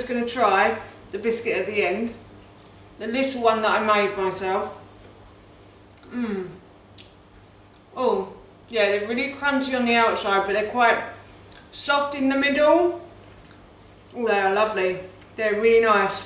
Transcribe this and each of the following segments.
just going to try the biscuit at the end. The little one that I made myself. Oh, yeah, they're really crunchy on the outside, but they're quite soft in the middle. Oh, they are lovely. They're really nice.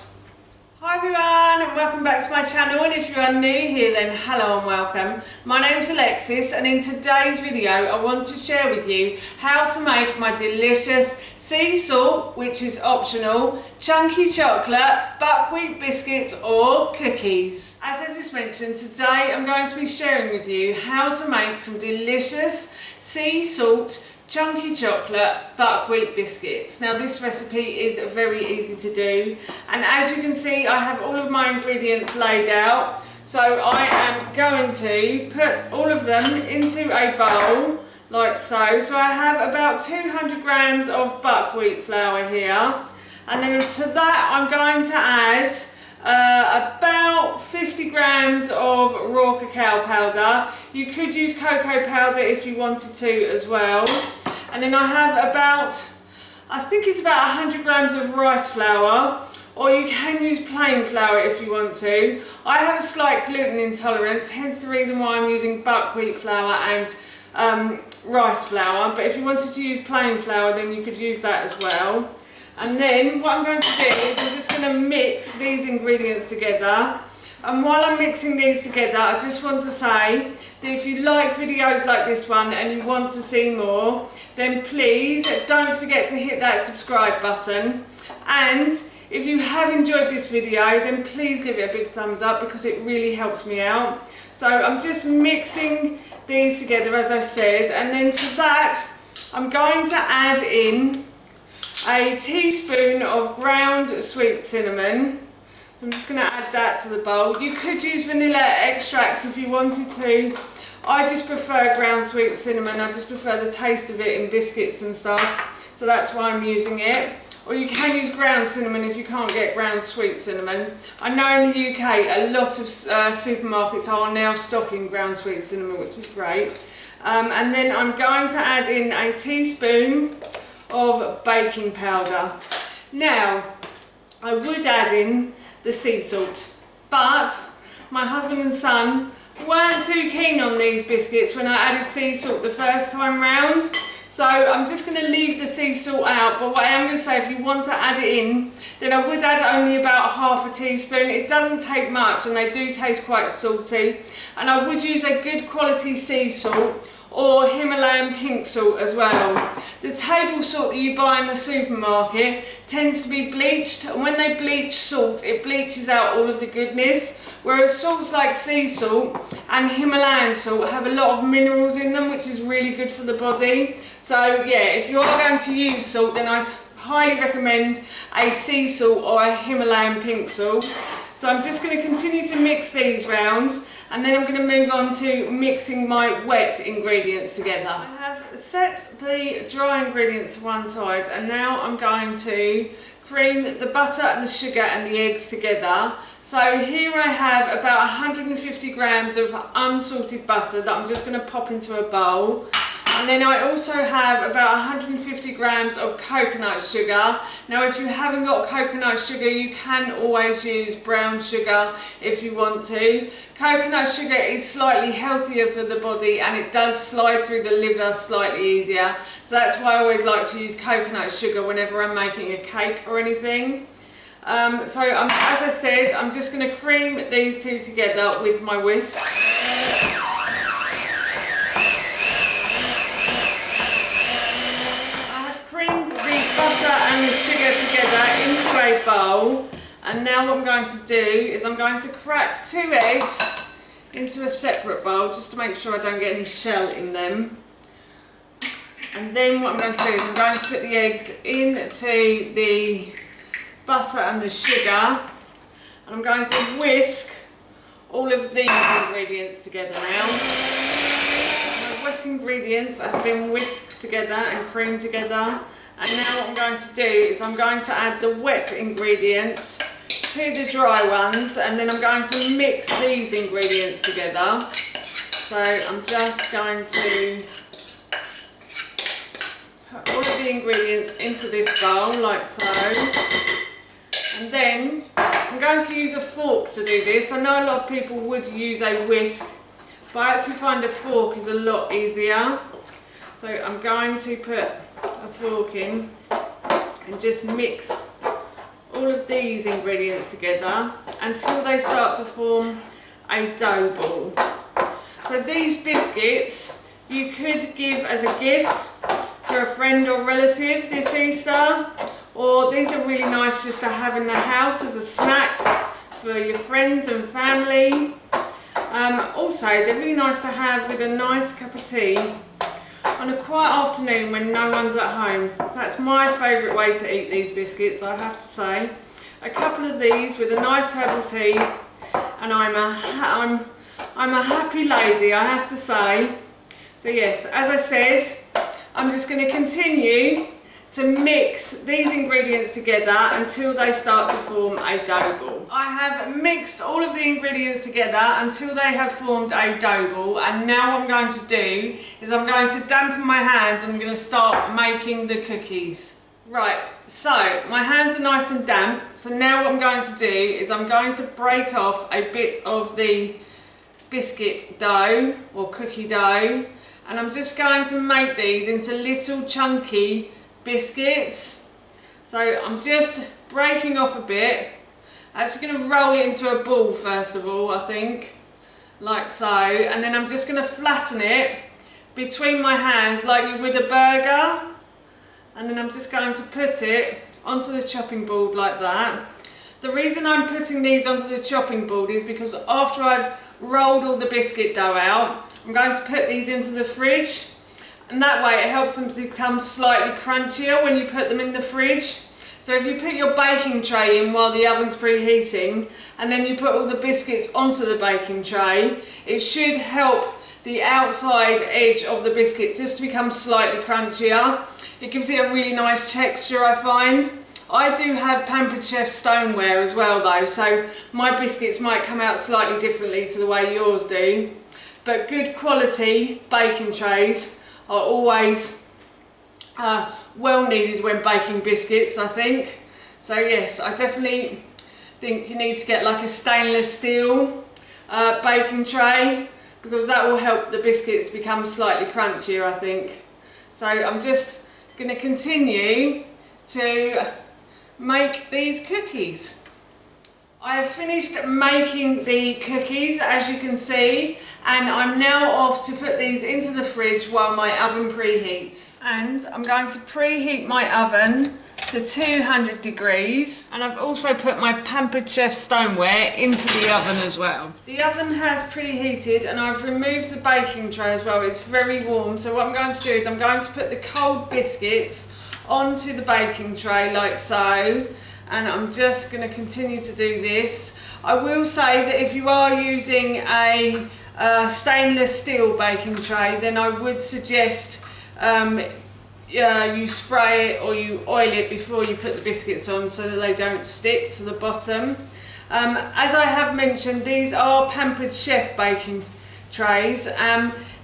Hi everyone, and welcome back to my channel, and if you are new here then hello and welcome. My name's Alexis, and in today's video I want to share with you how to make my delicious sea salt, which is optional, chunky chocolate, buckwheat biscuits or cookies. As I just mentioned, today I'm going to be sharing with you how to make some delicious sea salt chunky chocolate buckwheat biscuits. Now this recipe is very easy to do, and as you can see I have all of my ingredients laid out, so I am going to put all of them into a bowl like so. So I have about 200 grams of buckwheat flour here, and then to that I'm going to add about 50 grams of raw cacao powder. You could use cocoa powder if you wanted to as well. And then I have about, I think it's about 100 grams of rice flour, or you can use plain flour if you want to. I have a slight gluten intolerance, hence the reason why I'm using buckwheat flour and rice flour. But if you wanted to use plain flour, then you could use that as well. And then what I'm going to do is I'm just going to mix these ingredients together. And while I'm mixing these together, I just want to say that if you like videos like this one and you want to see more, then please don't forget to hit that subscribe button. And if you have enjoyed this video, then please give it a big thumbs up, because it really helps me out. So I'm just mixing these together, as I said, and then to that I'm going to add in a teaspoon of ground sweet cinnamon. So I'm just going to add that to the bowl. You could use vanilla extract if you wanted to. I just prefer ground sweet cinnamon. I just prefer the taste of it in biscuits and stuff. So that's why I'm using it. Or you can use ground cinnamon if you can't get ground sweet cinnamon. I know in the UK a lot of supermarkets are now stocking ground sweet cinnamon, which is great. And then I'm going to add in a teaspoon of baking powder. Now, I would add in the sea salt, but my husband and son weren't too keen on these biscuits when I added sea salt the first time round, so I'm just going to leave the sea salt out. But what I am going to say, if you want to add it in, then I would add only about half a teaspoon. It doesn't take much, and they do taste quite salty, and I would use a good quality sea salt or Himalayan pink salt as well. The table salt that you buy in the supermarket tends to be bleached, and when they bleach salt, it bleaches out all of the goodness, whereas salts like sea salt and Himalayan salt have a lot of minerals in them, which is really good for the body. So yeah, if you are going to use salt, then I highly recommend a sea salt or a Himalayan pink salt. So I'm just going to continue to mix these round, and then I'm going to move on to mixing my wet ingredients together. I have set the dry ingredients to one side, and now I'm going to cream the butter and the sugar and the eggs together. So here I have about 150 grams of unsalted butter that I'm just going to pop into a bowl. And then I also have about 150 grams of coconut sugar. Now if you haven't got coconut sugar, you can always use brown sugar if you want to. Coconut sugar is slightly healthier for the body, and it does slide through the liver slightly easier. So that's why I always like to use coconut sugar whenever I'm making a cake or anything. As I said, I'm just going to cream these two together with my whisk. And the sugar together into a bowl, and now what I'm going to do is I'm going to crack 2 eggs into a separate bowl, just to make sure I don't get any shell in them. And then what I'm going to do is I'm going to put the eggs into the butter and the sugar, and I'm going to whisk all of these ingredients together now. My wet ingredients have been whisked together and creamed together. And now what I'm going to do is I'm going to add the wet ingredients to the dry ones, and then I'm going to mix these ingredients together. So I'm just going to put all of the ingredients into this bowl like so. going to use a fork to do this. I know a lot of people would use a whisk, but I actually find a fork is a lot easier. So I'm going to put a fork in and just mix all of these ingredients together until they start to form a dough ball. So these biscuits you could give as a gift to a friend or relative this Easter, or these are really nice just to have in the house as a snack for your friends and family. Also, they're really nice to have with a nice cup of tea on a quiet afternoon when no one's at home. That's my favourite way to eat these biscuits, I have to say. A couple of these with a nice herbal tea, and I'm a happy lady, I have to say. So yes, as I said, I'm just going to continue to mix these ingredients together until they start to form a dough ball. I have mixed all of the ingredients together until they have formed a dough ball, and now what I'm going to do is I'm going to dampen my hands and I'm going to start making the cookies. Right, so my hands are nice and damp, so now what I'm going to do is I'm going to break off a bit of the biscuit dough or cookie dough, and I'm just going to make these into little chunky biscuits. So I'm just breaking off a bit. I'm actually going to roll it into a ball first of all, I think, like so, and then I'm just going to flatten it between my hands like you would a burger, and then I'm just going to put it onto the chopping board like that. The reason I'm putting these onto the chopping board is because after I've rolled all the biscuit dough out, I'm going to put these into the fridge, and that way it helps them to become slightly crunchier when you put them in the fridge. So if you put your baking tray in while the oven's preheating and then you put all the biscuits onto the baking tray, it should help the outside edge of the biscuit just to become slightly crunchier. It gives it a really nice texture, I find. I do have Pampered Chef stoneware as well though, so my biscuits might come out slightly differently to the way yours do. But good quality baking trays are always well needed when baking biscuits, I think. So yes, I definitely think you need to get like a stainless steel baking tray, because that will help the biscuits to become slightly crunchier, I think. So I'm just going to continue to make these cookies. I have finished making the cookies, as you can see, and I'm now off to put these into the fridge while my oven preheats. And I'm going to preheat my oven to 200 degrees, and I've also put my Pampered Chef stoneware into the oven as well. The oven has preheated and I've removed the baking tray as well. It's very warm, so what I'm going to do is I'm going to put the cold biscuits onto the baking tray like so. And I'm just going to continue to do this. I will say that if you are using a stainless steel baking tray, then I would suggest you spray it or you oil it before you put the biscuits on so that they don't stick to the bottom. As I have mentioned, these are Pampered Chef baking trays.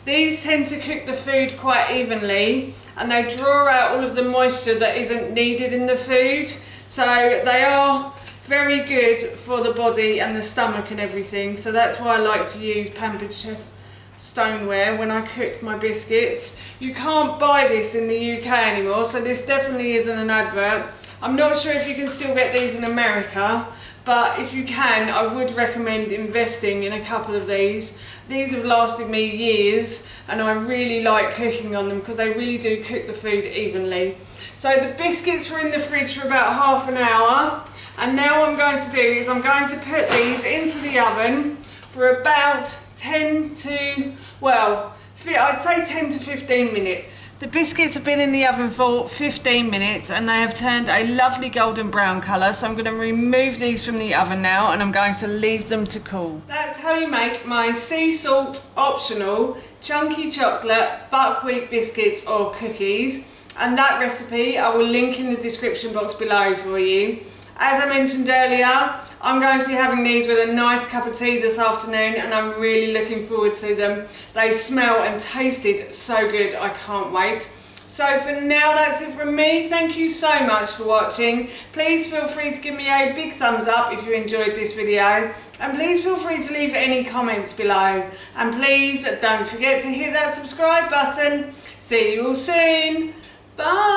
These tend to cook the food quite evenly and they draw out all of the moisture that isn't needed in the food. So they are very good for the body and the stomach and everything. So that's why I like to use Pampered Chef stoneware when I cook my biscuits. You can't buy this in the UK anymore, so this definitely isn't an advert. I'm not sure if you can still get these in America, but if you can, I would recommend investing in a couple of these. These have lasted me years and I really like cooking on them because they really do cook the food evenly. So the biscuits were in the fridge for about half an hour, and now what I'm going to do is I'm going to put these into the oven for about 10 to, well, I'd say 10 to 15 minutes. The biscuits have been in the oven for 15 minutes and they have turned a lovely golden brown colour, so I'm going to remove these from the oven now and I'm going to leave them to cool. That's how you make my sea salt optional chunky chocolate buckwheat biscuits or cookies. And that recipe I will link in the description box below for you. As I mentioned earlier, I'm going to be having these with a nice cup of tea this afternoon and I'm really looking forward to them. They smell and tasted so good, I can't wait. So for now, that's it from me. Thank you so much for watching. Please feel free to give me a big thumbs up if you enjoyed this video. And please feel free to leave any comments below. And please don't forget to hit that subscribe button. See you all soon. Bye.